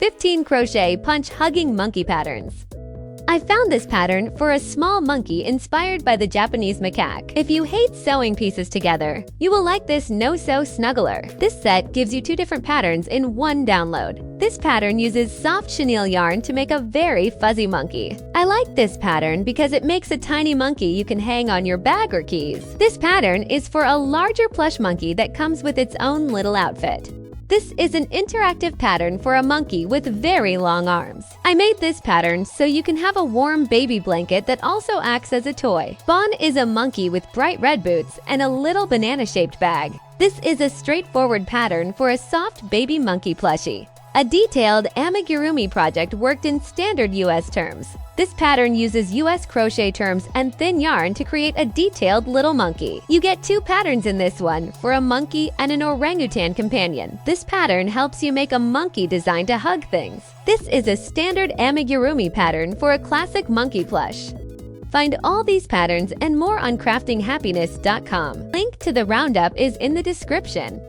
15 Crochet Punch Hugging Monkey Patterns. I found this pattern for a small monkey inspired by the Japanese macaque. If you hate sewing pieces together, you will like this no-sew snuggler. This set gives you 2 different patterns in one download. This pattern uses soft chenille yarn to make a very fuzzy monkey. I like this pattern because it makes a tiny monkey you can hang on your bag or keys. This pattern is for a larger plush monkey that comes with its own little outfit. This is an interactive pattern for a monkey with very long arms. I made this pattern so you can have a warm baby blanket that also acts as a toy. Bon is a monkey with bright red boots and a little banana-shaped bag. This is a straightforward pattern for a soft baby monkey plushie. A detailed amigurumi project worked in standard US terms. This pattern uses US crochet terms and thin yarn to create a detailed little monkey. You get 2 patterns in this one, for a monkey and an orangutan companion. This pattern helps you make a monkey designed to hug things. This is a standard amigurumi pattern for a classic monkey plush. Find all these patterns and more on craftinghappiness.com. Link to the roundup is in the description.